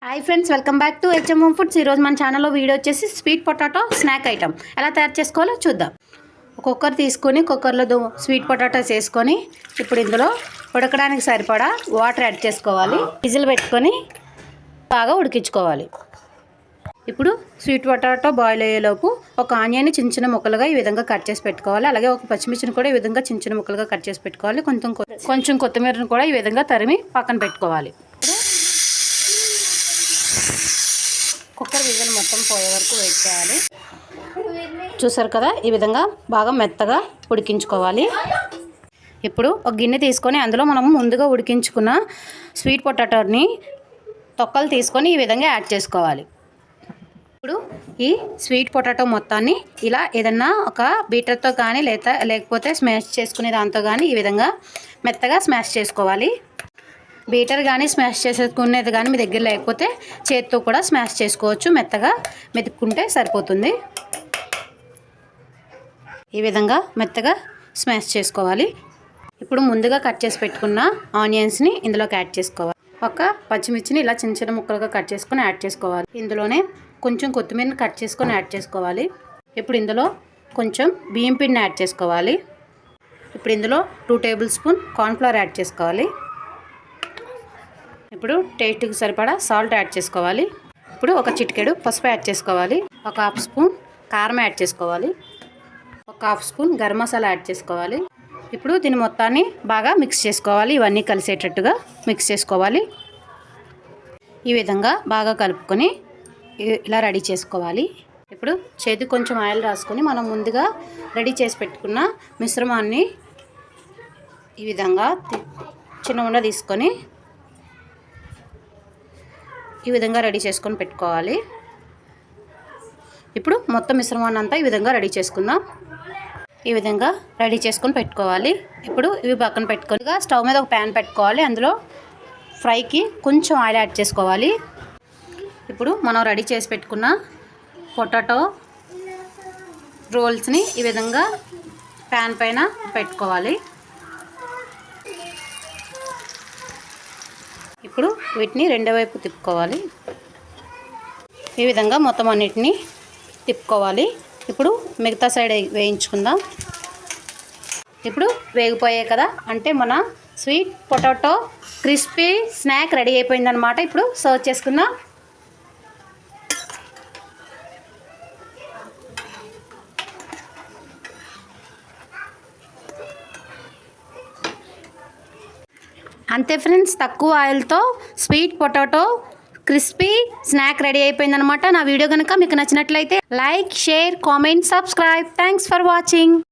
Hi friends, welcome back to HM home foods. ఈరోజు మన ఛానల్లో వీడియో వచ్చేసి స్వీట్ పొటాటో స్నాక్ ఐటమ్ ఎలా తయారు చేసుకోవాలో చూద్దాం. కుక్కర్ తీసుకొని కుక్కర్లో స్వీట్ పొటాటోస్ వేసుకొని ఇప్పుడు ఇందులో ఉడకడానికి సరిపడా వాటర్ యాడ్ చేసుకోవాలి. విజిల్ పెట్టుకొని బాగా ఉడికించుకోవాలి. ఇప్పుడు స్వీట్ పొటాటో బాయిల్ అయ్యేలోపు ఒక ఆనియన్ చిన్న చిన్న ముక్కలుగా ఈ విధంగా కట్ చేసి పెట్టుకోవాలి. అలాగే ఒక పచ్చిమిర్చిని కూడా ఈ విధంగా చిన్న చిన్న ముక్కలుగా కట్ చేసి పెట్టుకోవాలి. కొంచెం కొత్తిమీరను కూడా ఈ విధంగా తరిమి పక్కన పెట్టుకోవాలి. కుక్కర్ విజిల్ మొత్తం పోయే వరకు వెయిట్ చేయాలి. చూసారు కదా, ఈ విధంగా బాగా మెత్తగా ఉడికించుకోవాలి. ఇప్పుడు ఒక గిన్నె తీసుకొని అందులో మనం ముందుగా ఉడికించుకున్న స్వీట్ పొటాటోని తొక్కలు తీసుకొని ఈ విధంగా యాడ్ చేసుకోవాలి. ఇప్పుడు ఈ స్వీట్ పొటాటో మొత్తాన్ని ఇలా ఏదన్నా ఒక బీటర్తో కానీ లేకపోతే స్మాష్ చేసుకునే దాంతో కానీ ఈ విధంగా మెత్తగా స్మాష్ చేసుకోవాలి. బీటర్ కానీ స్మాష్ చేసుకునేది కానీ మీ దగ్గర లేకపోతే చేతితో కూడా స్మాష్ చేసుకోవచ్చు. మెత్తగా మెతుక్కుంటే సరిపోతుంది. ఈ విధంగా మెత్తగా స్మాష్ చేసుకోవాలి. ఇప్పుడు ముందుగా కట్ చేసి పెట్టుకున్న ఆనియన్స్ని ఇందులోకి యాడ్ చేసుకోవాలి. ఒక పచ్చిమిర్చిని ఇలా చిన్న చిన్న ముక్కలుగా కట్ చేసుకొని యాడ్ చేసుకోవాలి. ఇందులోనే కొంచెం కొత్తిమీరని కట్ చేసుకొని యాడ్ చేసుకోవాలి. ఇప్పుడు ఇందులో కొంచెం బియ్యం పిండిని యాడ్ చేసుకోవాలి. ఇప్పుడు ఇందులో 2 టేబుల్ స్పూన్ కార్న్ఫ్లవర్ యాడ్ చేసుకోవాలి. ఇప్పుడు టేస్ట్కి సరిపడా సాల్ట్ యాడ్ చేసుకోవాలి. ఇప్పుడు ఒక చిటికెడు పసుపు యాడ్ చేసుకోవాలి. ఒక హాఫ్ స్పూన్ కారం యాడ్ చేసుకోవాలి. ఒక half spoon garam masala add చేసుకోవాలి. ఇప్పుడు దీని మొత్తాన్ని బాగా మిక్స్ చేసుకోవాలి. ఇవన్నీ కలిసేటట్టుగా మిక్స్ చేసుకోవాలి. ఈ విధంగా బాగా కలుపుకొని ఇలా రెడీ చేసుకోవాలి. ఇప్పుడు చేతికి కొంచెం ఆయిల్ రాసుకొని మనం ముందుగా రెడీ చేసి పెట్టుకున్న మిశ్రమాన్ని ఈ విధంగా చిన్న ఉండ తీసుకొని ఈ విధంగా రెడీ చేసుకొని పెట్టుకోవాలి. ఇప్పుడు మొత్తం మిశ్రమాన్ని అంతా ఈ విధంగా రెడీ చేసుకుందాం. ఈ విధంగా రెడీ చేసుకొని పెట్టుకోవాలి. ఇప్పుడు ఇవి పక్కన పెట్టుకొని స్టవ్ మీద ఒక ప్యాన్ పెట్టుకోవాలి. అందులో ఫ్రైకి కొంచెం ఆయిల్ యాడ్ చేసుకోవాలి. ఇప్పుడు మనం రెడీ చేసి పెట్టుకున్న పొటాటో రోల్స్ని ఈ విధంగా ప్యాన్ పైన పెట్టుకోవాలి. ఇప్పుడు వీటిని రెండో వైపు తిప్పుకోవాలి. ఈ విధంగా మొత్తం అన్నిటినీ తిప్పుకోవాలి. ఇప్పుడు మిగతా సైడ్ వేయించుకుందాం. ఇప్పుడు వేగిపోయాయి కదా, అంటే మన sweet potato crispy snack ready అయిపోయిందనమాట. ఇప్పుడు సర్వ్ చేసుకుందాం. అంతే ఫ్రెండ్స్, తక్కువ ఆయిల్తో sweet potato crispy snack ready అయిపోయిందనమాట. నా వీడియో కనుక మీకు నచ్చినట్లయితే like, share, comment, subscribe. Thanks for watching.